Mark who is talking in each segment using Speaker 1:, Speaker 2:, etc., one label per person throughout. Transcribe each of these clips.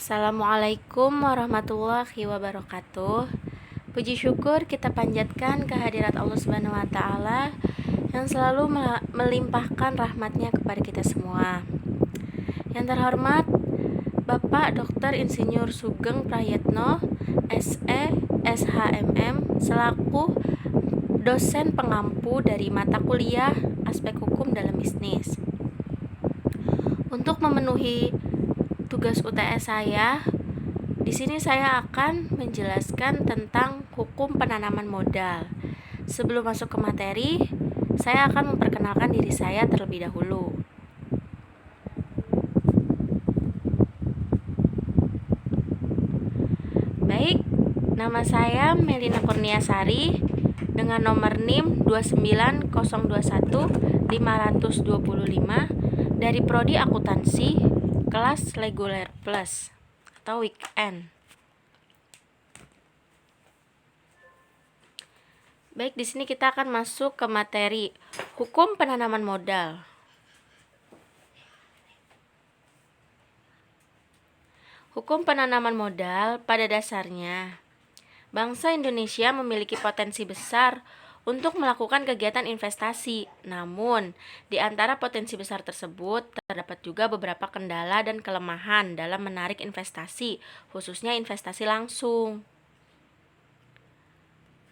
Speaker 1: Assalamualaikum warahmatullahi wabarakatuh. Puji syukur kita panjatkan kehadirat Allah Subhanahu wa Ta'ala yang selalu melimpahkan rahmatnya kepada kita semua. Yang terhormat Bapak Dr. Insinyur Sugeng Prayetno, SE, SHMM, selaku dosen pengampu dari mata kuliah Aspek Hukum dalam Bisnis. Untuk memenuhi tugas UTS saya, di sini saya akan menjelaskan tentang hukum penanaman modal. Sebelum masuk ke materi, saya akan memperkenalkan diri saya terlebih dahulu. Baik, nama saya Melina Kurniasari dengan nomor NIM 29021-525 dari Prodi Akuntansi kelas reguler plus atau weekend. Baik, di sini kita akan masuk ke materi hukum penanaman modal. Hukum penanaman modal pada dasarnya, bangsa Indonesia memiliki potensi besar untuk melakukan kegiatan investasi. Namun, di antara potensi besar tersebut terdapat juga beberapa kendala dan kelemahan dalam menarik investasi, khususnya investasi langsung.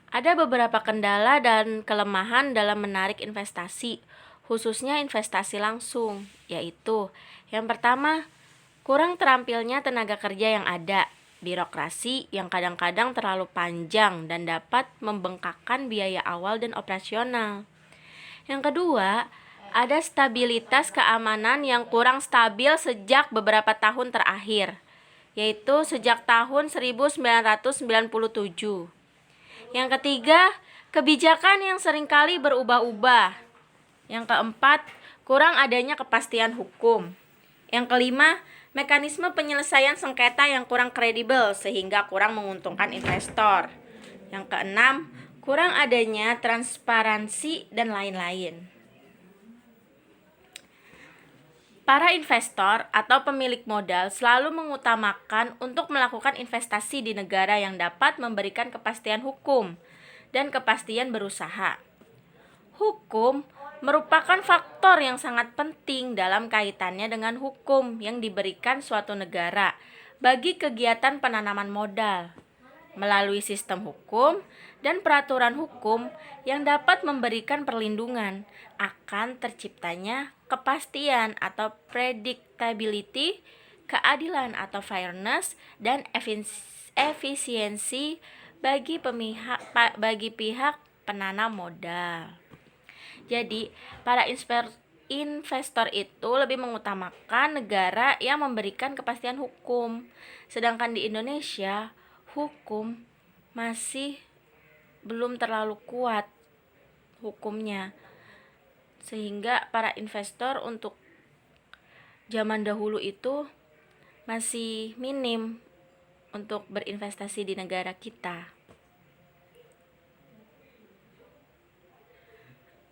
Speaker 1: Ada beberapa kendala dan kelemahan dalam menarik investasi, khususnya investasi langsung, yaitu yang pertama, kurang terampilnya tenaga kerja yang ada, birokrasi yang kadang-kadang terlalu panjang dan dapat membengkakkan biaya awal dan operasional. Yang kedua, ada stabilitas keamanan yang kurang stabil sejak beberapa tahun terakhir, yaitu sejak tahun 1997. Yang ketiga, kebijakan yang seringkali berubah-ubah. Yang keempat, kurang adanya kepastian hukum. Yang kelima, mekanisme penyelesaian sengketa yang kurang kredibel sehingga kurang menguntungkan investor. Yang keenam, kurang adanya transparansi dan lain-lain. Para investor atau pemilik modal selalu mengutamakan untuk melakukan investasi di negara yang dapat memberikan kepastian hukum dan kepastian berusaha. Hukum merupakan faktor yang sangat penting dalam kaitannya dengan hukum yang diberikan suatu negara bagi kegiatan penanaman modal. Melalui sistem hukum dan peraturan hukum yang dapat memberikan perlindungan akan terciptanya kepastian atau predictability, keadilan atau fairness, dan efisiensi bagi pihak penanam modal. Jadi, para investor itu lebih mengutamakan negara yang memberikan kepastian hukum. Sedangkan di Indonesia, hukum masih belum terlalu kuat hukumnya. Sehingga para investor untuk zaman dahulu itu masih minim untuk berinvestasi di negara kita.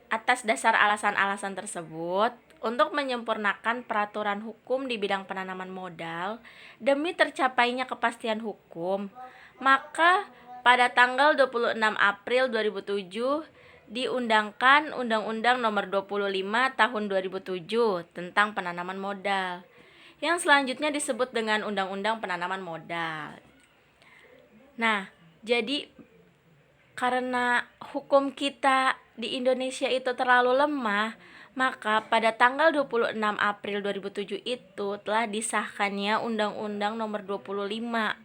Speaker 1: Atas dasar alasan-alasan tersebut, untuk menyempurnakan peraturan hukum di bidang penanaman modal demi tercapainya kepastian hukum, maka pada tanggal 26 April 2007 diundangkan Undang-Undang Nomor 25 Tahun 2007 tentang penanaman modal, yang selanjutnya disebut dengan Undang-Undang Penanaman Modal. Nah, jadi karena hukum kita di Indonesia itu terlalu lemah, maka pada tanggal 26 April 2007 itu telah disahkannya Undang-Undang Nomor 25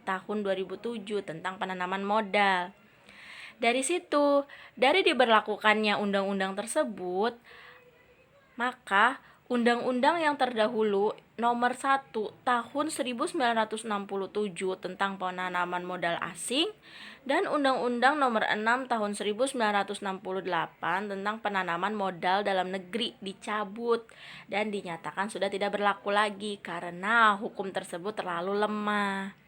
Speaker 1: Tahun 2007 tentang penanaman modal. Dari situ, dari diberlakukannya undang-undang tersebut, maka undang-undang yang terdahulu Nomor 1 Tahun 1967 tentang penanaman modal asing dan Undang-Undang Nomor 6 Tahun 1968 tentang penanaman modal dalam negeri dicabut dan dinyatakan sudah tidak berlaku lagi karena hukum tersebut terlalu lemah.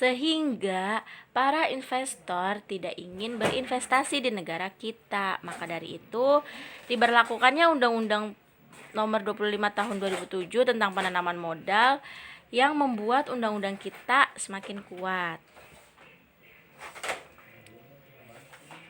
Speaker 1: Sehingga para investor tidak ingin berinvestasi di negara kita. Maka dari itu diberlakukannya Undang-Undang Nomor 25 Tahun 2007 tentang penanaman modal yang membuat undang-undang kita semakin kuat.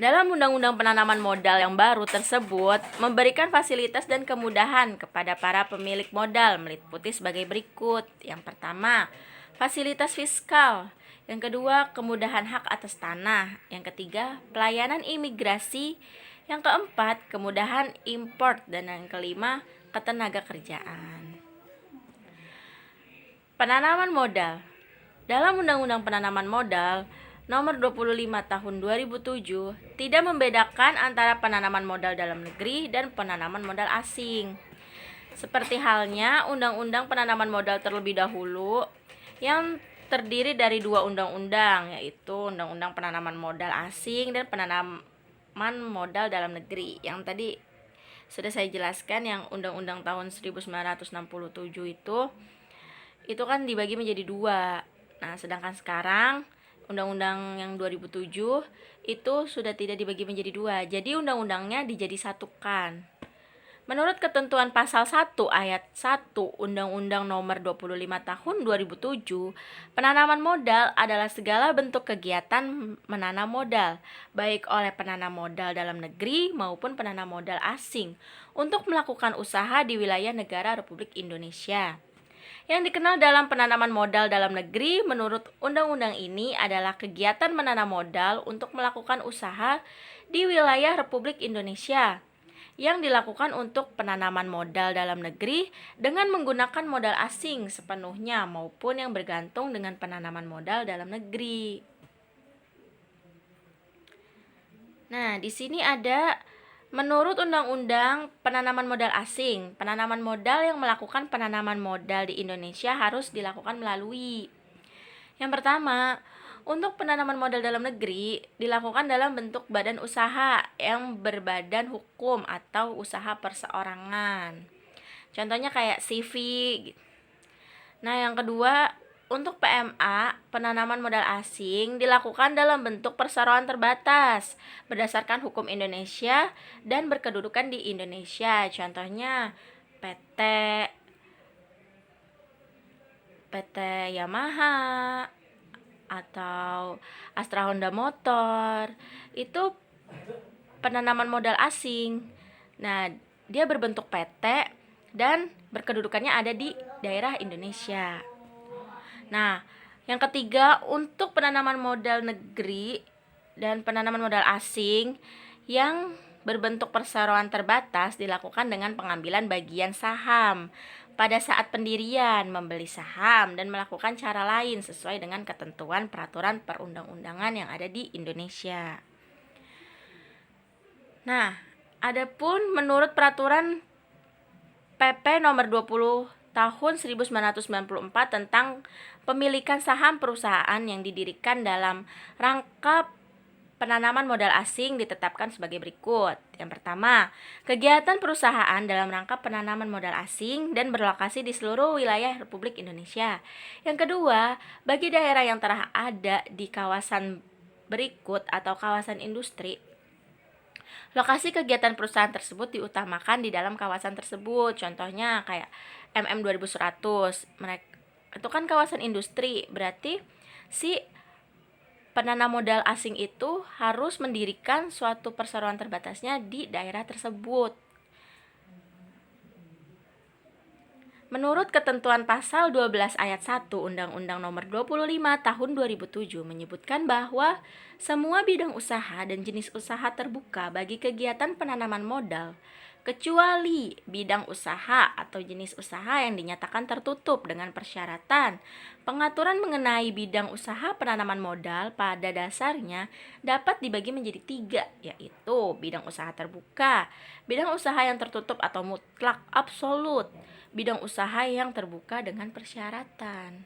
Speaker 1: Dalam undang-undang penanaman modal yang baru tersebut memberikan fasilitas dan kemudahan kepada para pemilik modal meliputi sebagai berikut. Yang pertama, fasilitas fiskal. Yang kedua, kemudahan hak atas tanah. Yang ketiga, pelayanan imigrasi. Yang keempat, kemudahan import. Dan yang kelima, ketenaga kerjaan. Penanaman modal. Dalam Undang-Undang Penanaman Modal Nomor 25 Tahun 2007 tidak membedakan antara penanaman modal dalam negeri dan penanaman modal asing. Seperti halnya Undang-Undang Penanaman Modal terlebih dahulu yang terdiri dari dua undang-undang, yaitu Undang-Undang Penanaman Modal Asing dan Penanaman Modal Dalam Negeri. Yang tadi sudah saya jelaskan, yang Undang-Undang tahun 1967 itu kan dibagi menjadi dua. Nah, sedangkan sekarang Undang-Undang yang 2007 itu sudah tidak dibagi menjadi dua. Jadi undang-undangnya dijadi satukan. Menurut ketentuan pasal 1 ayat 1 Undang-Undang Nomor 25 Tahun 2007, penanaman modal adalah segala bentuk kegiatan menanam modal, baik oleh penanam modal dalam negeri maupun penanam modal asing, untuk melakukan usaha di wilayah negara Republik Indonesia. Yang dikenal dalam penanaman modal dalam negeri menurut undang-undang ini adalah kegiatan menanam modal untuk melakukan usaha di wilayah Republik Indonesia yang dilakukan untuk penanaman modal dalam negeri dengan menggunakan modal asing sepenuhnya maupun yang bergantung dengan penanaman modal dalam negeri. Nah, di sini ada menurut Undang-Undang Penanaman Modal Asing, penanaman modal yang melakukan penanaman modal di Indonesia harus dilakukan melalui. Yang pertama, untuk penanaman modal dalam negeri dilakukan dalam bentuk badan usaha yang berbadan hukum atau usaha perseorangan. Contohnya kayak CV. Nah, yang kedua, untuk PMA, penanaman modal asing dilakukan dalam bentuk perseroan terbatas berdasarkan hukum Indonesia dan berkedudukan di Indonesia. Contohnya PT Yamaha atau Astra Honda Motor. Itu penanaman modal asing. Nah, dia berbentuk PT dan berkedudukannya ada di daerah Indonesia. Nah, yang ketiga, untuk penanaman modal negeri dan penanaman modal asing yang berbentuk perseroan terbatas dilakukan dengan pengambilan bagian saham pada saat pendirian, membeli saham, dan melakukan cara lain sesuai dengan ketentuan peraturan perundang-undangan yang ada di Indonesia. Nah, adapun menurut peraturan PP nomor 20 tahun 1994 tentang pemilikan saham perusahaan yang didirikan dalam rangka penanaman modal asing ditetapkan sebagai berikut. Yang pertama, kegiatan perusahaan dalam rangka penanaman modal asing dan berlokasi di seluruh wilayah Republik Indonesia. Yang kedua, bagi daerah yang telah ada di kawasan berikut atau kawasan industri, lokasi kegiatan perusahaan tersebut diutamakan di dalam kawasan tersebut. Contohnya kayak MM2100. Mereka itu kan kawasan industri, berarti si penanam modal asing itu harus mendirikan suatu perseroan terbatasnya di daerah tersebut. Menurut ketentuan pasal 12 ayat 1 Undang-Undang Nomor 25 Tahun 2007 menyebutkan bahwa semua bidang usaha dan jenis usaha terbuka bagi kegiatan penanaman modal, kecuali bidang usaha atau jenis usaha yang dinyatakan tertutup dengan persyaratan. Pengaturan mengenai bidang usaha penanaman modal pada dasarnya dapat dibagi menjadi 3, yaitu bidang usaha terbuka, bidang usaha yang tertutup atau mutlak absolut, bidang usaha yang terbuka dengan persyaratan.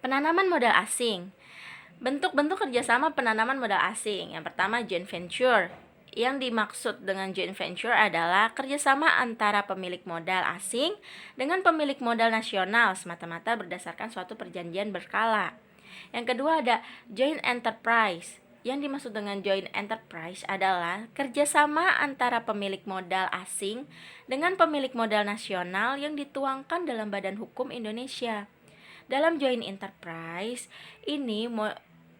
Speaker 1: Penanaman modal asing. Bentuk-bentuk kerjasama penanaman modal asing. Yang pertama, joint venture. Yang dimaksud dengan joint venture adalah kerjasama antara pemilik modal asing dengan pemilik modal nasional semata-mata berdasarkan suatu perjanjian berkala. Yang kedua ada joint enterprise. Yang dimaksud dengan joint enterprise adalah kerjasama antara pemilik modal asing dengan pemilik modal nasional yang dituangkan dalam Badan Hukum Indonesia. Dalam joint enterprise, ini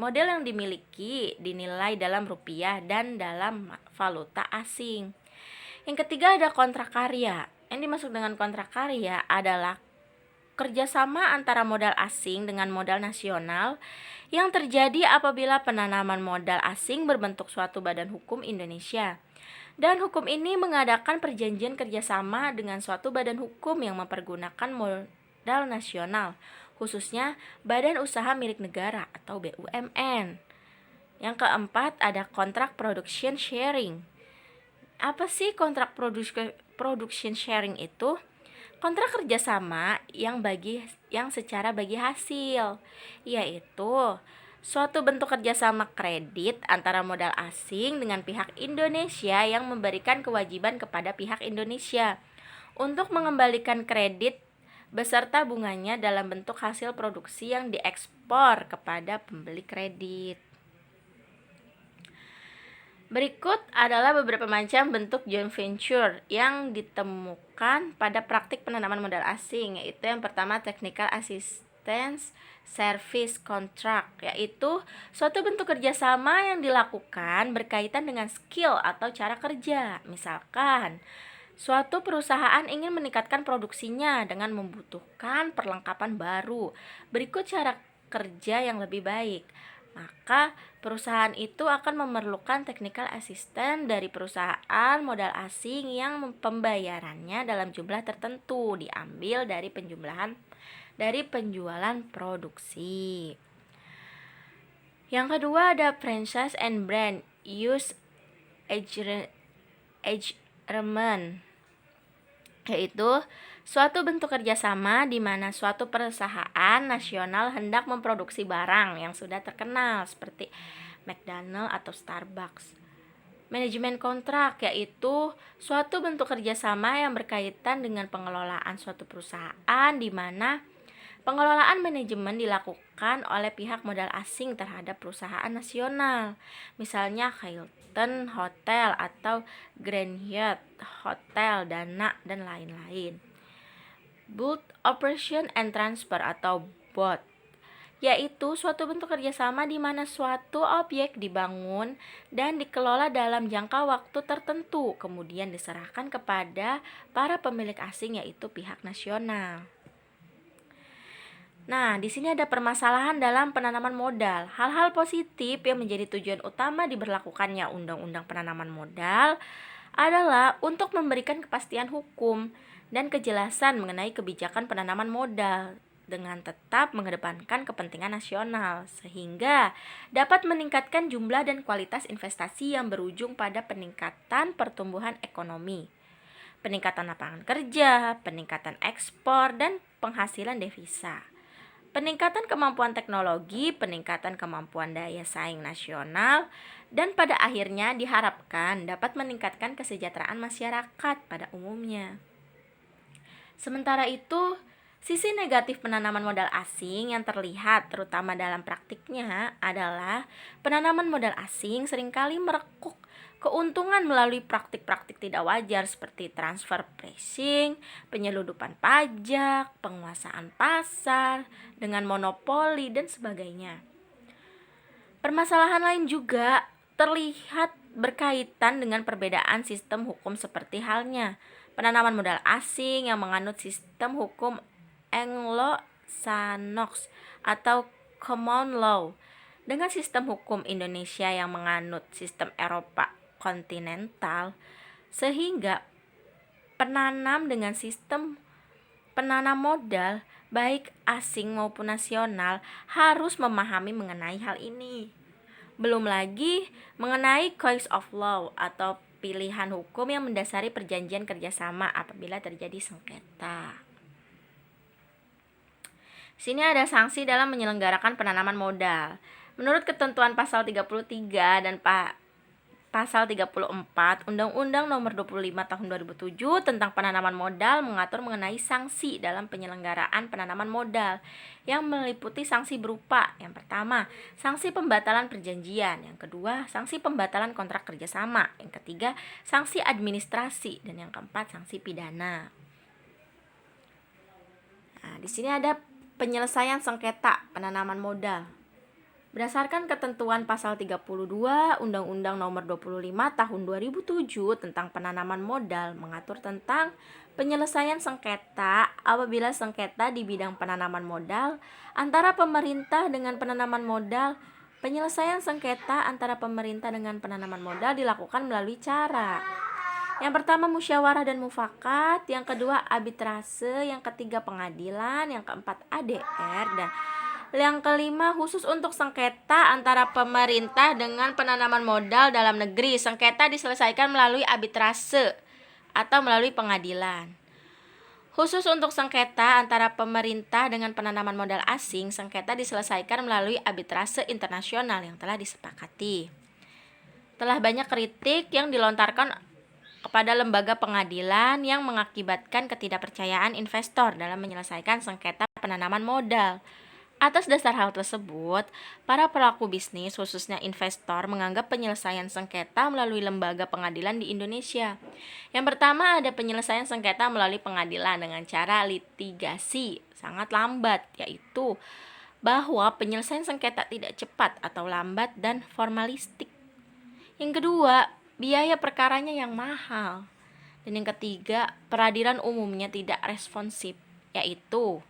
Speaker 1: model yang dimiliki dinilai dalam rupiah dan dalam valuta asing. Yang ketiga ada kontrak karya. Yang dimaksud dengan kontrak karya adalah kerjasama antara modal asing dengan modal nasional yang terjadi apabila penanaman modal asing berbentuk suatu badan hukum Indonesia. Dan hukum ini mengadakan perjanjian kerjasama dengan suatu badan hukum yang mempergunakan modal nasional, khususnya badan usaha milik negara atau BUMN. Yang keempat ada kontrak production sharing. Apa sih kontrak production sharing itu? Kontrak kerjasama yang secara bagi hasil, yaitu suatu bentuk kerjasama kredit antara modal asing dengan pihak Indonesia yang memberikan kewajiban kepada pihak Indonesia untuk mengembalikan kredit beserta bunganya dalam bentuk hasil produksi yang diekspor kepada pembeli kredit. Berikut adalah beberapa macam bentuk joint venture yang ditemukan pada praktik penanaman modal asing, yaitu yang pertama technical assistance service contract, yaitu suatu bentuk kerjasama yang dilakukan berkaitan dengan skill atau cara kerja. Misalkan, suatu perusahaan ingin meningkatkan produksinya dengan membutuhkan perlengkapan baru. Berikut cara kerja yang lebih baik. Maka perusahaan itu akan memerlukan technical assistant dari perusahaan modal asing yang pembayarannya dalam jumlah tertentu diambil dari penjualan produksi. Yang kedua ada franchise and brand use agreement, yaitu suatu bentuk kerjasama di mana suatu perusahaan nasional hendak memproduksi barang yang sudah terkenal seperti McDonald atau Starbucks. Manajemen kontrak yaitu suatu bentuk kerjasama yang berkaitan dengan pengelolaan suatu perusahaan di mana pengelolaan manajemen dilakukan oleh pihak modal asing terhadap perusahaan nasional. Misalnya Hilton Hotel atau Grand Hyatt Hotel, Dana, dan lain-lain. Bulk Operation and Transfer atau BOT, yaitu suatu bentuk kerjasama di mana suatu objek dibangun dan dikelola dalam jangka waktu tertentu, kemudian diserahkan kepada para pemilik asing yaitu pihak nasional. Nah, di sini ada permasalahan dalam penanaman modal. Hal-hal positif yang menjadi tujuan utama diberlakukannya Undang-Undang Penanaman Modal adalah untuk memberikan kepastian hukum dan kejelasan mengenai kebijakan penanaman modal dengan tetap mengedepankan kepentingan nasional sehingga dapat meningkatkan jumlah dan kualitas investasi yang berujung pada peningkatan pertumbuhan ekonomi, peningkatan lapangan kerja, peningkatan ekspor dan penghasilan devisa, peningkatan kemampuan teknologi, peningkatan kemampuan daya saing nasional, dan pada akhirnya diharapkan dapat meningkatkan kesejahteraan masyarakat pada umumnya. Sementara itu, sisi negatif penanaman modal asing yang terlihat terutama dalam praktiknya adalah penanaman modal asing seringkali merekuk keuntungan melalui praktik-praktik tidak wajar seperti transfer pricing, penyeludupan pajak, penguasaan pasar dengan monopoli, dan sebagainya. Permasalahan lain juga terlihat berkaitan dengan perbedaan sistem hukum seperti halnya penanaman modal asing yang menganut sistem hukum Anglo-Saxon atau Common Law dengan sistem hukum Indonesia yang menganut sistem Eropa kontinental, sehingga penanam dengan sistem penanam modal baik asing maupun nasional harus memahami mengenai hal ini. Belum lagi mengenai choice of law atau pilihan hukum yang mendasari perjanjian kerjasama apabila terjadi sengketa. Sini ada sanksi dalam menyelenggarakan penanaman modal. Menurut ketentuan pasal 33 dan Pasal 34 Undang-Undang Nomor 25 Tahun 2007 tentang penanaman modal mengatur mengenai sanksi dalam penyelenggaraan penanaman modal yang meliputi sanksi berupa yang pertama, sanksi pembatalan perjanjian, yang kedua, sanksi pembatalan kontrak kerjasama, yang ketiga, sanksi administrasi, dan yang keempat, sanksi pidana. Nah, di sini ada penyelesaian sengketa penanaman modal. Berdasarkan ketentuan pasal 32 Undang-Undang Nomor 25 Tahun 2007 tentang penanaman modal mengatur tentang penyelesaian sengketa apabila sengketa di bidang penanaman modal antara pemerintah dengan penanaman modal. Penyelesaian sengketa antara pemerintah dengan penanaman modal dilakukan melalui cara: yang pertama musyawarah dan mufakat, yang kedua arbitrase, yang ketiga pengadilan, yang keempat ADR, dan yang kelima, khusus untuk sengketa antara pemerintah dengan penanaman modal dalam negeri, sengketa diselesaikan melalui arbitrase atau melalui pengadilan. Khusus untuk sengketa antara pemerintah dengan penanaman modal asing, sengketa diselesaikan melalui arbitrase internasional yang telah disepakati. Telah banyak kritik yang dilontarkan kepada lembaga pengadilan yang mengakibatkan ketidakpercayaan investor dalam menyelesaikan sengketa penanaman modal. Atas dasar hal tersebut, para pelaku bisnis, khususnya investor, menganggap penyelesaian sengketa melalui lembaga pengadilan di Indonesia. Yang pertama, ada penyelesaian sengketa melalui pengadilan dengan cara litigasi sangat lambat, yaitu bahwa penyelesaian sengketa tidak cepat atau lambat dan formalistik. Yang kedua, biaya perkaranya yang mahal. Dan yang ketiga, peradilan umumnya tidak responsif, yaitu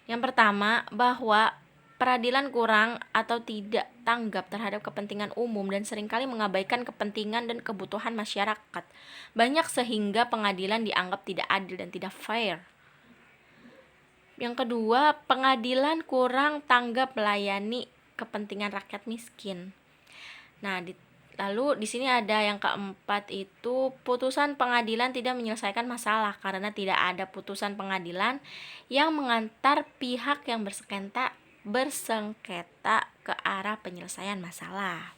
Speaker 1: yang pertama, bahwa peradilan kurang atau tidak tanggap terhadap kepentingan umum dan seringkali mengabaikan kepentingan dan kebutuhan masyarakat banyak sehingga pengadilan dianggap tidak adil dan tidak fair. Yang kedua, pengadilan kurang tanggap melayani kepentingan rakyat miskin. Nah, lalu di sini ada yang keempat, itu putusan pengadilan tidak menyelesaikan masalah karena tidak ada putusan pengadilan yang mengantar pihak yang bersengketa ke arah penyelesaian masalah.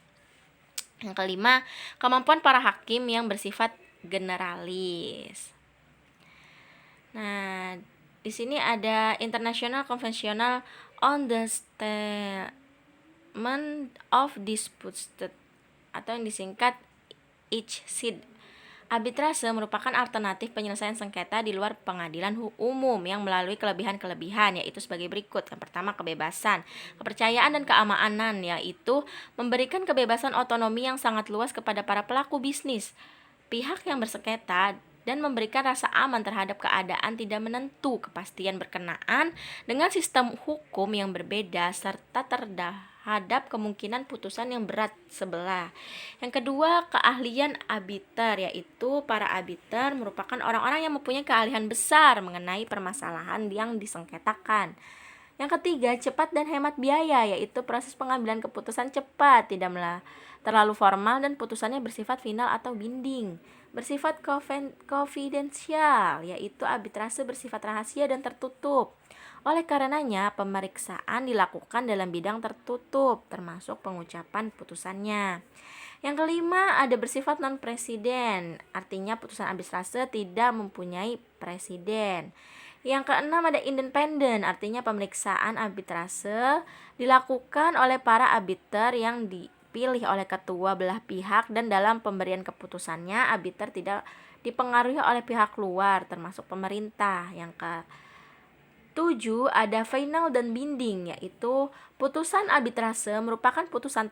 Speaker 1: Yang kelima, kemampuan para hakim yang bersifat generalis. Nah, di sini ada International Convention on the Settlement of Disputes atau yang disingkat ICSID. Arbitrase merupakan alternatif penyelesaian sengketa di luar pengadilan umum yang melalui kelebihan-kelebihan, yaitu sebagai berikut. Yang pertama, kebebasan, kepercayaan dan keamanan, yaitu memberikan kebebasan otonomi yang sangat luas kepada para pelaku bisnis, pihak yang bersengketa, dan memberikan rasa aman terhadap keadaan tidak menentu, kepastian berkenaan dengan sistem hukum yang berbeda, serta terhadap kemungkinan putusan yang berat sebelah. Yang kedua, keahlian arbiter, yaitu para arbiter merupakan orang-orang yang mempunyai keahlian besar mengenai permasalahan yang disengketakan. Yang ketiga, cepat dan hemat biaya, yaitu proses pengambilan keputusan cepat, tidak terlalu formal dan putusannya bersifat final atau binding. Bersifat konfidensial, yaitu arbitrase bersifat rahasia dan tertutup. Oleh karenanya, pemeriksaan dilakukan dalam bidang tertutup, termasuk pengucapan putusannya. Yang kelima, ada bersifat non-presiden, artinya putusan arbitrase tidak mempunyai presiden. Yang keenam, ada independen, artinya pemeriksaan arbitrase dilakukan oleh para arbiter yang dipilih oleh ketua belah pihak, dan dalam pemberian keputusannya, arbiter tidak dipengaruhi oleh pihak luar, termasuk pemerintah. Yang ke-7, ada final dan binding, yaitu putusan arbitrase merupakan putusan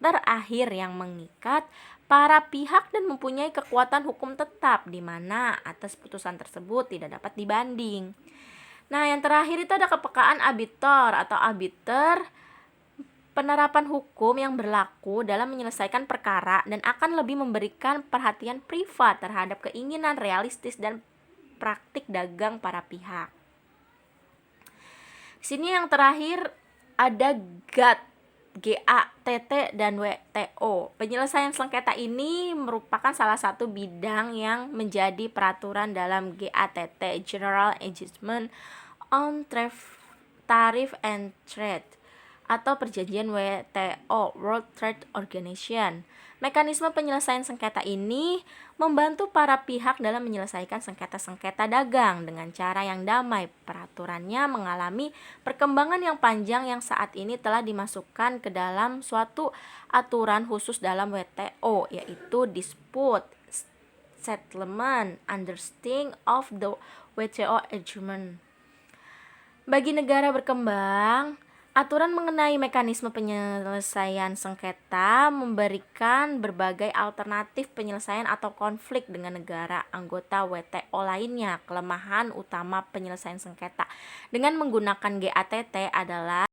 Speaker 1: terakhir yang mengikat para pihak dan mempunyai kekuatan hukum tetap, di mana atas putusan tersebut tidak dapat dibanding. Nah, yang terakhir itu ada kepekaan arbiter atau arbiter, penerapan hukum yang berlaku dalam menyelesaikan perkara dan akan lebih memberikan perhatian privat terhadap keinginan realistis dan praktik dagang para pihak. Di sini yang terakhir ada GATT dan WTO. Penyelesaian sengketa ini merupakan salah satu bidang yang menjadi peraturan dalam GATT, General Agreement on Tariff and Trade. atau perjanjian WTO, World Trade Organization. Mekanisme penyelesaian sengketa ini membantu para pihak dalam menyelesaikan sengketa-sengketa dagang dengan cara yang damai. Peraturannya mengalami perkembangan yang panjang yang saat ini telah dimasukkan ke dalam suatu aturan khusus dalam WTO, yaitu Dispute Settlement Understanding of the WTO Agreement. Bagi negara berkembang, aturan mengenai mekanisme penyelesaian sengketa memberikan berbagai alternatif penyelesaian atau konflik dengan negara anggota WTO lainnya. Kelemahan utama penyelesaian sengketa dengan menggunakan GATT adalah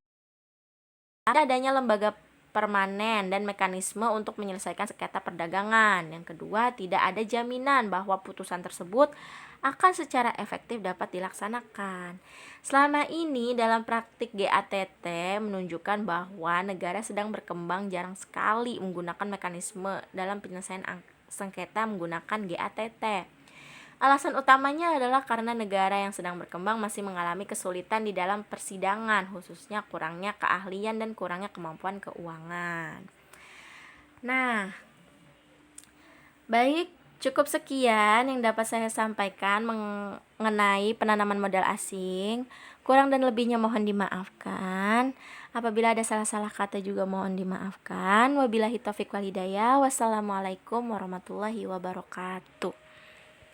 Speaker 1: adanya lembaga permanen dan mekanisme untuk menyelesaikan sengketa perdagangan. Yang kedua, tidak ada jaminan bahwa putusan tersebut akan secara efektif dapat dilaksanakan. Selama ini dalam praktik GATT menunjukkan bahwa negara sedang berkembang jarang sekali menggunakan mekanisme dalam penyelesaian sengketa menggunakan GATT. Alasan utamanya adalah karena negara yang sedang berkembang masih mengalami kesulitan di dalam persidangan, khususnya kurangnya keahlian dan kurangnya kemampuan keuangan. Nah, baik, cukup sekian yang dapat saya sampaikan mengenai penanaman modal asing. Kurang dan lebihnya mohon dimaafkan. Apabila ada salah-salah kata juga mohon dimaafkan. Wabillahi taufiq wal hidayah. Wassalamualaikum warahmatullahi wabarakatuh.